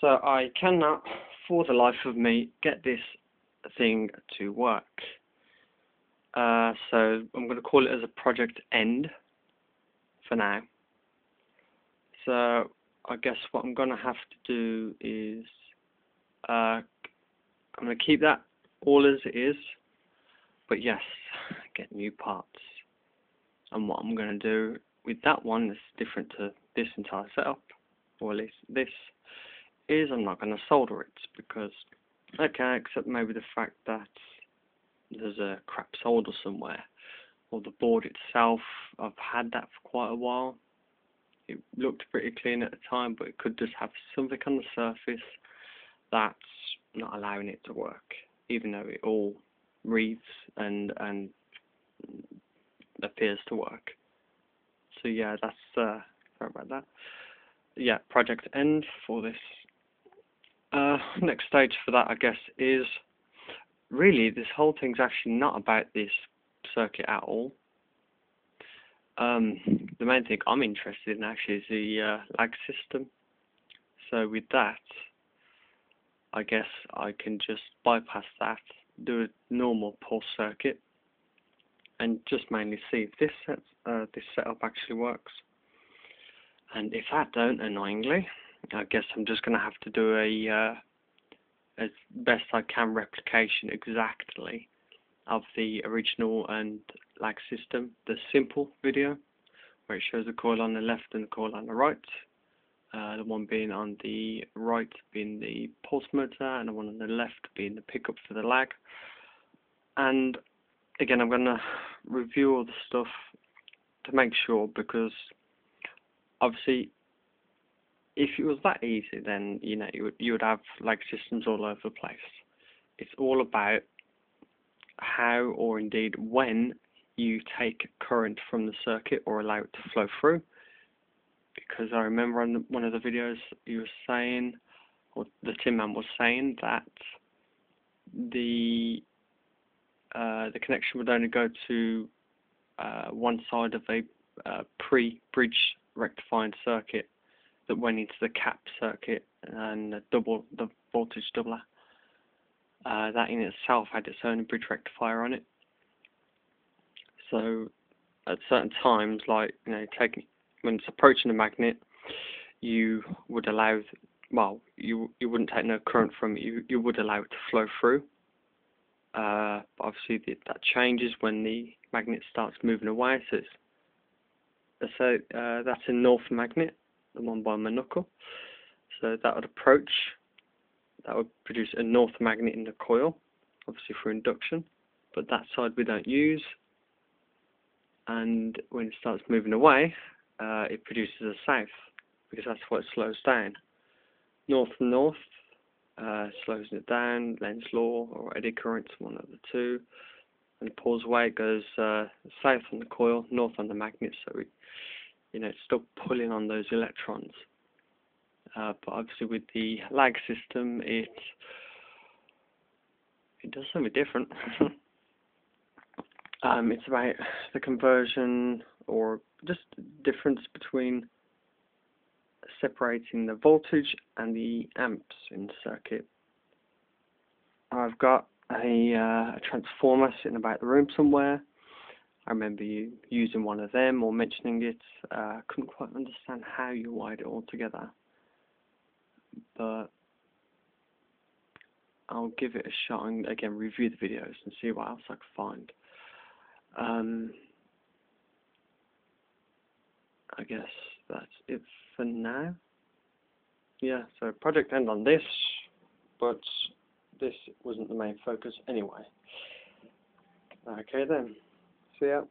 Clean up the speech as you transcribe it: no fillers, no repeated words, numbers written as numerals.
So I cannot, for the life of me, get this thing to work. So I'm going to call it as a project end for now. So I guess what I'm going to have to do is I'm going to keep that all as it is, but yes, get new parts. And what I'm going to do with that one is different to this entire setup, or at least this, is I'm not going to solder it because I can accept maybe the fact that there's a crap solder somewhere, or the board itself, I've had that for quite a while. It looked pretty clean at the time, but it could just have something on the surface that's not allowing it to work, even though it all reads and appears to work. So yeah, that's sorry about that. Yeah, project end for this. Next stage for that, I guess, is really this whole thing's actually not about this circuit at all. The main thing I'm interested in actually is the lag system. So with that, I guess I can just bypass that, do a normal pulse circuit, and just mainly see if this setup actually works. And if that don't, annoyingly, I guess I'm just going to have to do a as best I can replication exactly of the original and lag system, the simple video, where it shows the coil on the left and the coil on the right. The one being on the right being the pulse motor, and the one on the left being the pickup for the lag. And again, I'm going to review all the stuff to make sure, because obviously if it was that easy, then you would have lag systems all over the place. It's all about how, or indeed when, you take current from the circuit or allow it to flow through. Because I remember on one of the videos you were saying, or the Tin Man was saying, that the connection would only go to one side of a pre-bridge rectifying circuit that went into the cap circuit and the voltage doubler. That in itself had its own bridge rectifier on it. So at certain times, like when it's approaching the magnet, you would allow, well, you wouldn't take no current from it. You would allow it to flow through. But obviously that changes when the magnet starts moving away. So that's a north magnet, the one by my knuckle. So that would approach. That would produce a north magnet in the coil, obviously for induction. But that side we don't use. And when it starts moving away, it produces a south, because that's what it slows down. North and north slows it down, Lenz's law or eddy current, one of the two. And it pulls away, it goes south on the coil, north on the magnet, so it's still pulling on those electrons. But obviously with the lag system, it does something different. It's about the conversion, or just the difference between separating the voltage and the amps in the circuit. I've got a transformer sitting about the room somewhere. I remember you using one of them or mentioning it. Couldn't quite understand how you wired it all together, but I'll give it a shot and again review the videos and see what else I can find. I guess that's it for now. Yeah, so project end on this, but this wasn't the main focus anyway. Okay then, see ya.